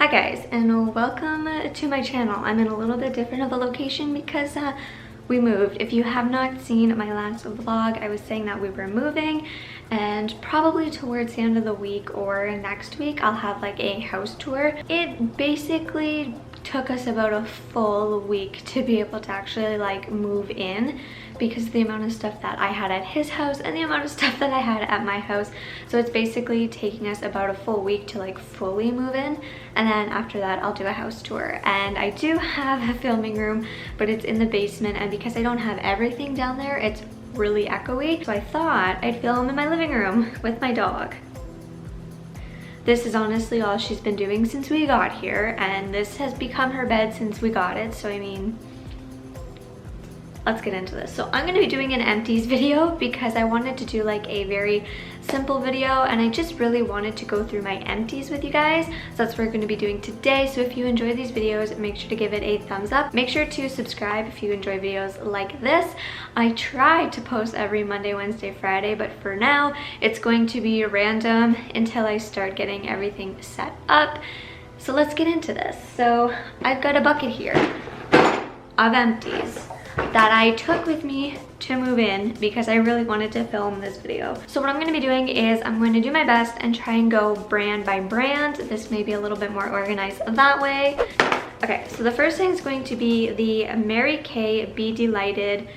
Hi guys, and welcome to my channel. I'm in a little bit different of a location because we moved. If you have not seen my last vlog, I was saying that we were moving, and probably towards the end of the week or next week I'll have like a house tour. It basically took us about a full week to be able to actually like move in, because the amount of stuff that I had at his house and the amount of stuff that I had at my house. So it's basically taking us about a full week to like fully move in, and then after that I'll do a house tour. And I do have a filming room, but it's in the basement, and because I don't have everything down there, it's really echoey. So I thought I'd film in my living room with my dog. This is honestly all she's been doing since we got here, and this has become her bed since we got it. So I mean, let's get into this. So I'm going to be doing an empties video because I wanted to do like a very simple video, and I just really wanted to go through my empties with you guys. So that's what we're going to be doing today. So if you enjoy these videos, make sure to give it a thumbs up. Make sure to subscribe if you enjoy videos like this. I try to post every Monday, Wednesday, Friday, but for now it's going to be random until I start getting everything set up. So let's get into this. So I've got a bucket here of empties that I took with me to move in because I really wanted to film this video. So what I'm going to be doing is I'm going to do my best and try and go brand by brand. This may be a little bit more organized that way. Okay, so the first thing is going to be the Mary Kay Be Delighted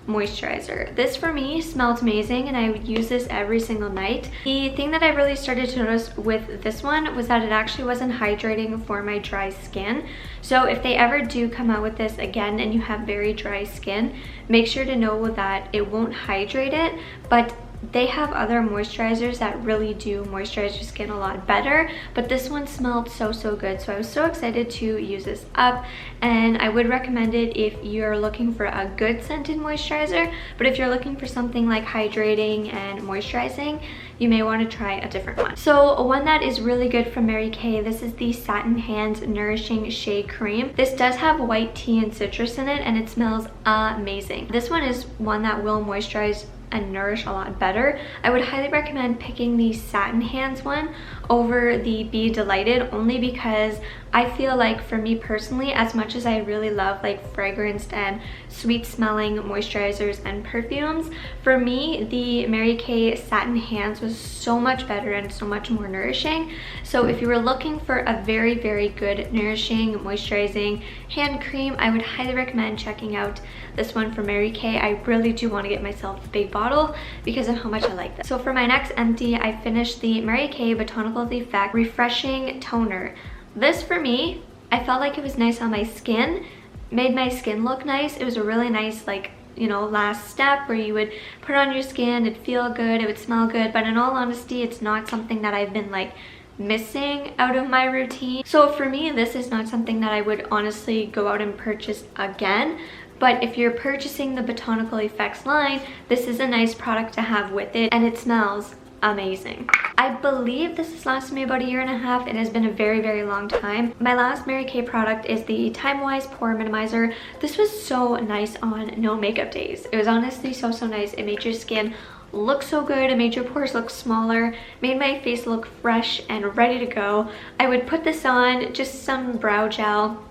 moisturizer. This for me smells amazing, and I would use this every single night. The thing that I really started to notice with this one was that it actually wasn't hydrating for my dry skin. So if they ever do come out with this again and you have very dry skin, make sure to know that it won't hydrate it, but they have other moisturizers that really do moisturize your skin a lot better, but this one smelled so good. So I was so excited to use this up, and I would recommend it if you're looking for a good scented moisturizer. But if you're looking for something like hydrating and moisturizing, you may want to try a different one. So one that is really good from Mary Kay, this is the Satin Hands Nourishing Shea Cream. This does have white tea and citrus in it, and it smells amazing. This one is one that will moisturize and nourish a lot better. I would highly recommend picking the Satin Hands one over the Be Delighted, only because I feel like for me personally, as much as I really love like fragranced and sweet smelling moisturizers and perfumes, for me the Mary Kay Satin Hands was so much better and so much more nourishing. So if you were looking for a very good nourishing moisturizing hand cream, I would highly recommend checking out this one from Mary Kay. I really do want to get myself the big bottle because of how much I like this. So for my next empty, I finished the Mary Kay Botanical Effect Refreshing Toner. This for me, I felt like it was nice on my skin, made my skin look nice. It was a really nice, like, you know, last step where you would put it on your skin, it'd feel good, it would smell good, but in all honesty, it's not something that I've been like missing out of my routine. So for me, this is not something that I would honestly go out and purchase again. But if you're purchasing the Botanical Effects line, this is a nice product to have with it, and it smells amazing. I believe this has lasted me about 1.5 years. It has been a very long time. My last Mary Kay product is the Timewise Pore Minimizer. This was so nice on no makeup days. It was honestly so nice. It made your skin look so good, it made your pores look smaller, made my face look fresh and ready to go. I would put this on, just some brow gel,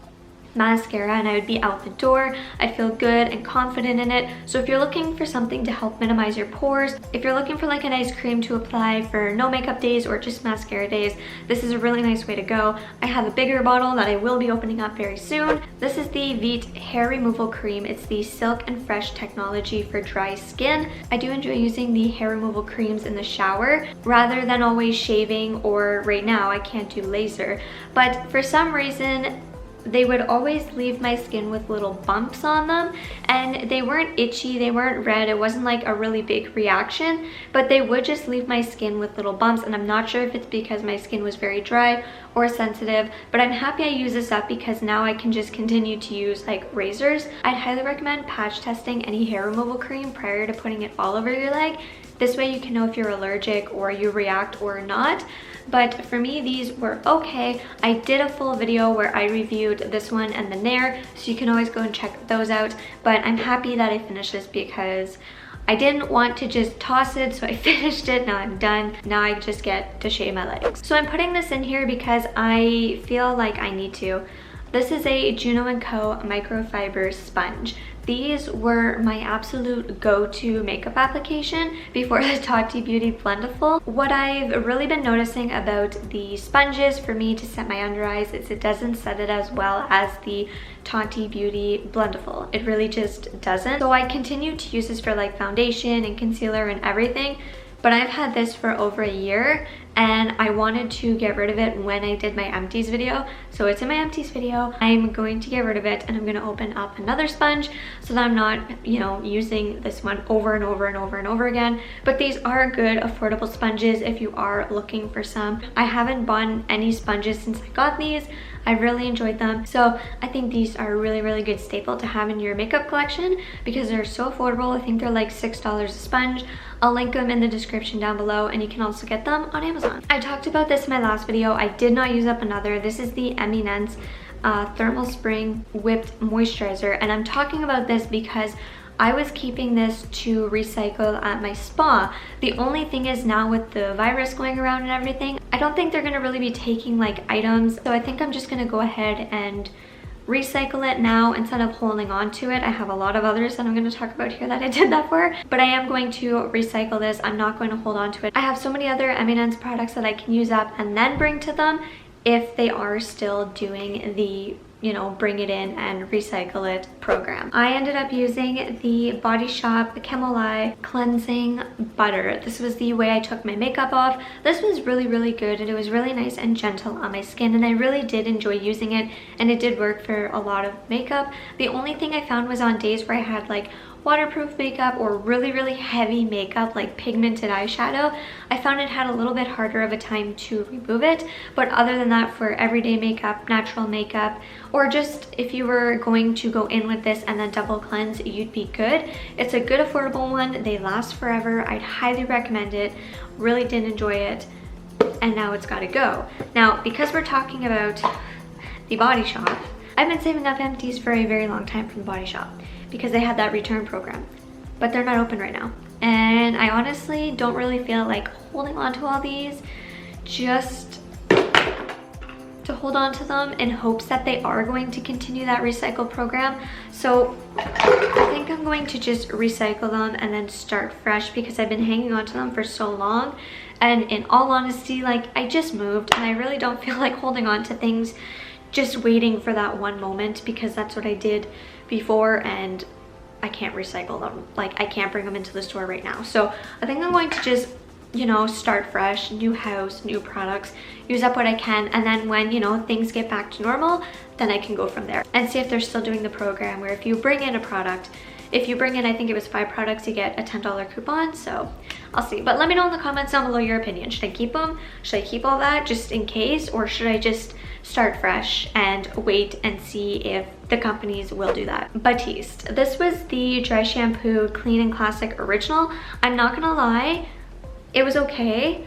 mascara, and I would be out the door. I'd feel good and confident in it. So if you're looking for something to help minimize your pores, if you're looking for like a nice cream to apply for no makeup days or just mascara days, this is a really nice way to go. I have a bigger bottle that I will be opening up very soon. This is the IV'E Hair Removal Cream. It's the Silk and Fresh technology for dry skin. I do enjoy using the hair removal creams in the shower rather than always shaving, or right now I can't do laser, but for some reason they would always leave my skin with little bumps on them, and they weren't itchy, they weren't red, it wasn't like a really big reaction, but they would just leave my skin with little bumps, and I'm not sure if it's because my skin was very dry or sensitive, but I'm happy I use this up because now I can just continue to use like razors. I'd highly recommend patch testing any hair removal cream prior to putting it all over your leg. This way you can know if you're allergic or you react or not. But for me, these were okay. I did a full video where I reviewed this one and the Nair, so you can always go and check those out. But I'm happy that I finished this because I didn't want to just toss it, so I finished it. Now I'm done. Now I just get to shave my legs. So I'm putting this in here because I feel like I need to. This is a Juno & Co. Microfiber sponge. These were my absolute go-to makeup application before the Tati Beauty Blendiful. What I've really been noticing about the sponges for me to set my under eyes is it doesn't set it as well as the Tati Beauty Blendiful. It really just doesn't. So I continue to use this for like foundation and concealer and everything, but I've had this for over a year and I wanted to get rid of it when I did my Empties video. So it's in my Empties video. I'm going to get rid of it and I'm going to open up another sponge so that I'm not, you know, using this one over and over and over and over again. But these are good affordable sponges if you are looking for some. I haven't bought any sponges since I got these. I really enjoyed them. So I think these are a really, really good staple to have in your makeup collection because they're so affordable. I think they're like $6 a sponge. I'll link them in the description down below and you can also get them on Amazon. I talked about this in my last video. I did not use up another. This is the Eminence Thermal Spring Whipped Moisturizer, and I'm talking about this because I was keeping this to recycle at my spa. The only thing is now with the virus going around and everything, I don't think they're gonna really be taking like items. So I think I'm just gonna go ahead and recycle it now instead of holding on to it. I have a lot of others that I'm going to talk about here that I did that for, but I am going to recycle this. I'm not going to hold on to it. I have so many other Eminence products that I can use up and then bring to them if they are still doing the, you know, bring it in and recycle it program. I ended up using the Body Shop Chamomile Cleansing Butter. This was the way I took my makeup off. This was really, really good and it was really nice and gentle on my skin and I really did enjoy using it and it did work for a lot of makeup. The only thing I found was on days where I had like waterproof makeup or really, really heavy makeup like pigmented eyeshadow, I found it had a little bit harder of a time to remove it. But other than that, for everyday makeup, natural makeup, or just if you were going to go in with this and then double cleanse, you'd be good. It's a good affordable one. They last forever. I'd highly recommend it. Really did enjoy it. And now it's got to go. Now, because we're talking about the Body Shop, I've been saving up Empties for a very long time from the Body Shop because they had that return program, but they're not open right now. And I honestly don't really feel like holding on to all these just to hold on to them in hopes that they are going to continue that recycle program. So I think I'm going to just recycle them and then start fresh because I've been hanging on to them for so long. And in all honesty, like I just moved and I really don't feel like holding on to things just waiting for that one moment because that's what I did before and I can't recycle them. Like I can't bring them into the store right now. So I think I'm going to just, you know, start fresh, new house, new products, use up what I can, and then when, you know, things get back to normal, then I can go from there and see if they're still doing the program where if you bring in a product, if you bring in, I think it was 5 products, you get a $10 coupon. So I'll see. But let me know in the comments down below your opinion. Should I keep them? Should I keep all that just in case? Or should I just start fresh and wait and see if the companies will do that? Batiste. This was the Dry Shampoo Clean and Classic Original. I'm not gonna lie, it was okay.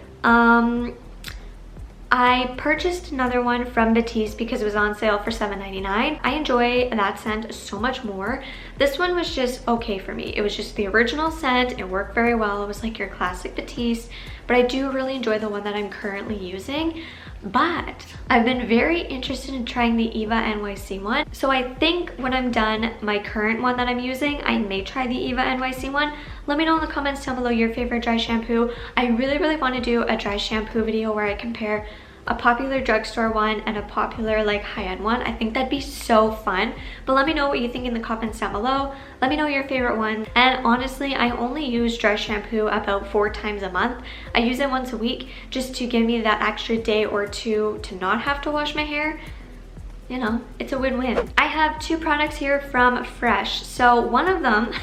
I purchased another one from Batiste because it was on sale for $7.99. I enjoy that scent so much more. This one was just okay for me. It was just the original scent. It worked very well. It was like your classic Batiste, but I do really enjoy the one that I'm currently using. But I've been very interested in trying the IV'E NYC one. So I think when I'm done my current one that I'm using, I may try the IV'E NYC one. Let me know in the comments down below your favorite dry shampoo. I really, really want to do a dry shampoo video where I compare a popular drugstore one and a popular like high-end one. I think that'd be so fun. But let me know what you think in the comments down below. Let me know your favorite one. And honestly, I only use dry shampoo about 4 times a month. I use it once a week just to give me that extra day or two to not have to wash my hair. You know, it's a win-win. I have 2 products here from Fresh. So one of them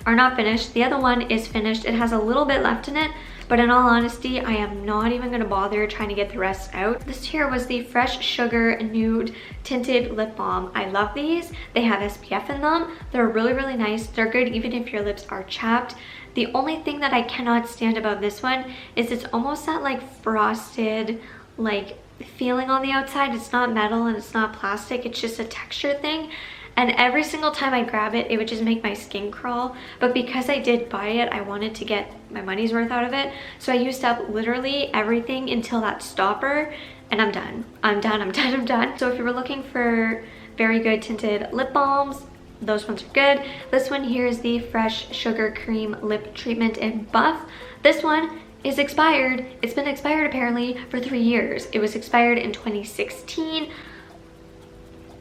are not finished. The other one is finished. It has a little bit left in it. But in all honesty, I am not even gonna bother trying to get the rest out. This here was the Fresh Sugar Nude Tinted Lip Balm. I love these. They have SPF in them. They're really, really nice. They're good even if your lips are chapped. The only thing that I cannot stand about this one is it's almost that like frosted, like feeling on the outside. It's not metal and it's not plastic. It's just a texture thing. and every single time I grab it, it would just make my skin crawl. But because I did buy it, I wanted to get my money's worth out of it. So I used up literally everything until that stopper, and I'm done. I'm done. So if you were looking for very good tinted lip balms, those ones are good. This one here is the Fresh Sugar Cream Lip Treatment in Buff. This one is expired. It's been expired apparently for 3 years. It was expired in 2016.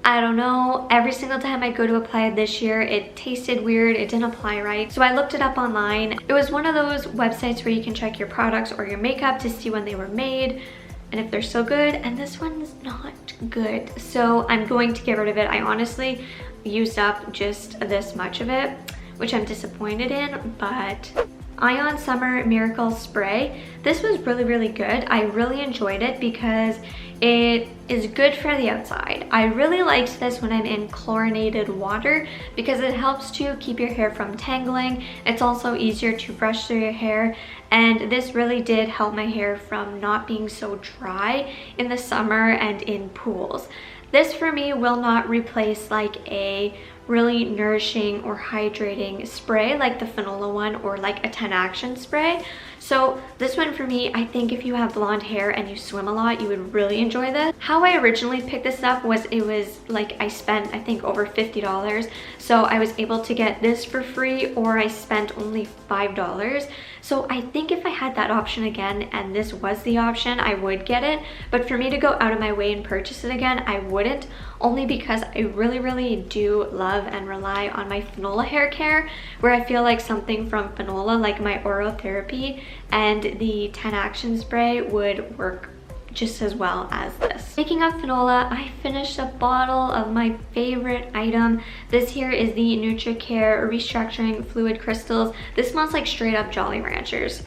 I don't know, every single time I go to apply it this year, it tasted weird, it didn't apply right. So I looked it up online. It was one of those websites where you can check your products or your makeup to see when they were made and if they're still good, and this one's not good. So I'm going to get rid of it. I honestly used up just this much of it, which I'm disappointed in, but Ion Summer Miracle Spray. This was really good. I really enjoyed it because it is good for the outside. I really liked this when I'm in chlorinated water because it helps to keep your hair from tangling. It's also easier to brush through your hair, and this really did help my hair from not being so dry in the summer and in pools. This for me will not replace like a really nourishing or hydrating spray like the Fanola one or like a 10 action spray. So this one for me, I think if you have blonde hair and you swim a lot, you would really enjoy this. How I originally picked this up was it was like I spent I think over $50. So I was able to get this for free, or I spent only $5. So I think if I had that option again and this was the option, I would get it. But for me to go out of my way and purchase it again, I wouldn't, only because I really do love and rely on my Fanola hair care, where I feel like something from Fanola, like my oral therapy and the 10 action spray, would work just as well as this. Speaking of Fanola, I finished a bottle of my favorite item. This here is the NutriCare Restructuring Fluid Crystals. This smells like straight up Jolly Ranchers.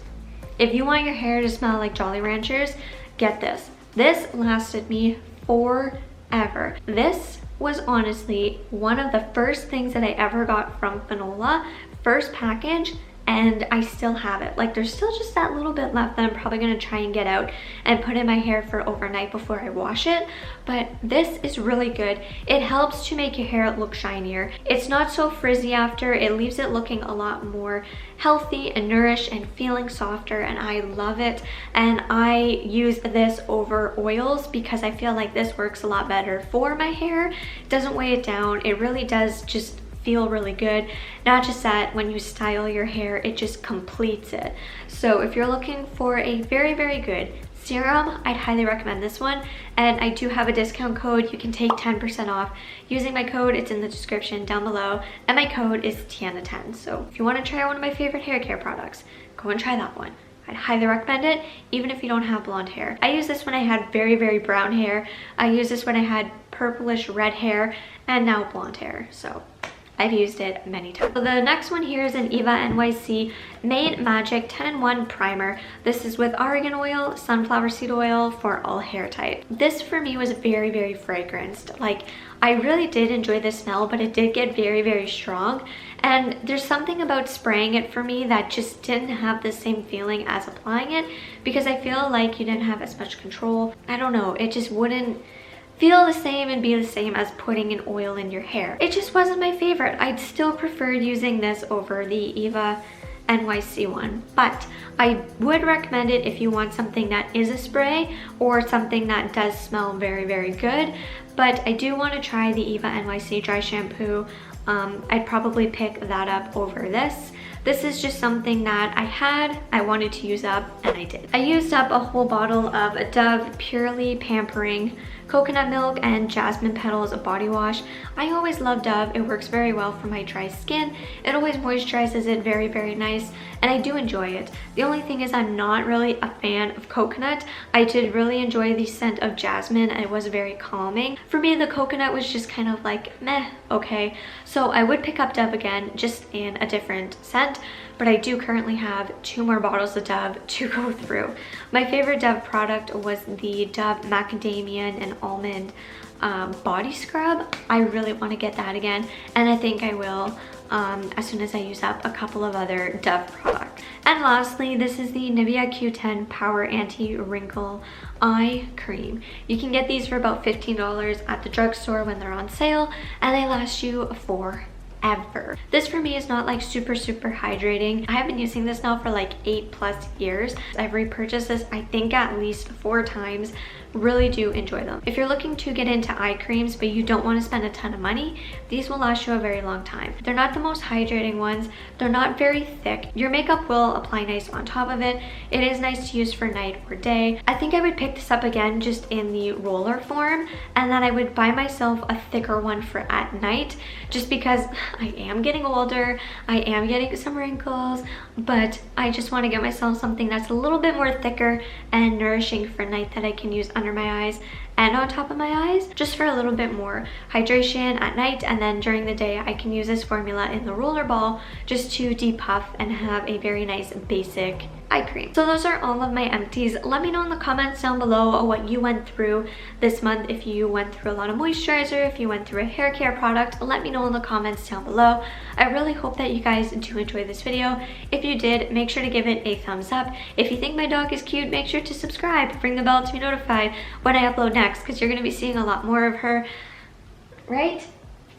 If you want your hair to smell like Jolly Ranchers, get this. This lasted me forever. This was honestly one of the first things that I ever got from Fanola, first package, and I still have it. Like, there's still just that little bit left that I'm probably gonna try and get out and put in my hair for overnight before I wash it. But this is really good. It helps to make your hair look shinier. It's not so frizzy after. It leaves it looking a lot more healthy and nourished and feeling softer, and I love it. And I use this over oils because I feel like this works a lot better for my hair. It doesn't weigh it down. It really does just feel really good. Not just that, when you style your hair, it just completes it. So if you're looking for a very good serum, I'd highly recommend this one. And I do have a discount code. You can take 10% off using my code. It's in the description down below, and my code is Tianna10. So if you want to try one of my favorite hair care products, go and try that one. I'd highly recommend it, even if you don't have blonde hair. I used this when I had very brown hair. I used this when I had purplish red hair, and now blonde hair. So I've used it many times. So the next one here is an IV'E NYC Made Magic 10-in-1 Primer. This is with argan oil, sunflower seed oil for all hair types. This for me was very fragranced. Like, I really did enjoy the smell, but it did get very strong. And there's something about spraying it for me that just didn't have the same feeling as applying it, because I feel like you didn't have as much control. I don't know, it just wouldn't feel the same and be the same as putting an oil in your hair. It just wasn't my favorite. I'd still prefer using this over the IV'E NYC one, but I would recommend it if you want something that is a spray or something that does smell very good. But I do want to try the IV'E NYC dry shampoo. I'd probably pick that up over this. This is just something that I wanted to use up, and I did. I used up a whole bottle of Dove Purely Pampering Coconut Milk and Jasmine Petals body wash. I always love Dove. It works very well for my dry skin. It always moisturizes it very nice, and I do enjoy it. The only thing is I'm not really a fan of coconut. I did really enjoy the scent of jasmine, and it was very calming. For me, the coconut was just kind of like meh, okay. So I would pick up Dove again, just in a different scent, but I do currently have 2 more bottles of Dove to go through. My favorite Dove product was the Dove Macadamia and Almond body scrub. I really want to get that again, and I think I will as soon as I use up a couple of other Dove products. And lastly, this is the Nivea Q10 Power Anti-Wrinkle Eye Cream. You can get these for about $15 at the drugstore when they're on sale, and they last you forever. This for me is not like super hydrating. I have been using this now for like 8+ years. I've repurchased this I think at least 4 times. Really do enjoy them. If you're looking to get into eye creams but you don't want to spend a ton of money, these will last you a very long time. They're not the most hydrating ones. They're not very thick. Your makeup will apply nice on top of it. It is nice to use for night or day. I think I would pick this up again just in the roller form, and then I would buy myself a thicker one for at night, just because I am getting older, I am getting some wrinkles, but I just want to get myself something that's a little bit more thicker and nourishing for night that I can use under my eyes and on top of my eyes, just for a little bit more hydration at night, and then during the day I can use this formula in the roller ball just to depuff and have a very nice basic eye cream. So those are all of my empties. Let me know in the comments down below what you went through this month. If you went through a lot of moisturizer, if you went through a hair care product, let me know in the comments down below. I really hope that you guys do enjoy this video. If you did, make sure to give it a thumbs up. If you think my dog is cute, make sure to subscribe, ring the bell to be notified when I upload next, because you're going to be seeing a lot more of her. Right?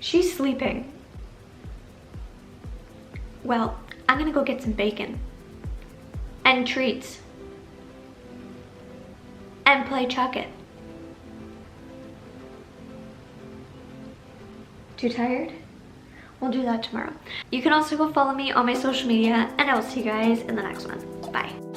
She's sleeping. Well, I'm gonna go get some bacon and treats and play chuck it. Too tired? We'll do that tomorrow. You can also go follow me on my social media, and I will see you guys in the next one. Bye.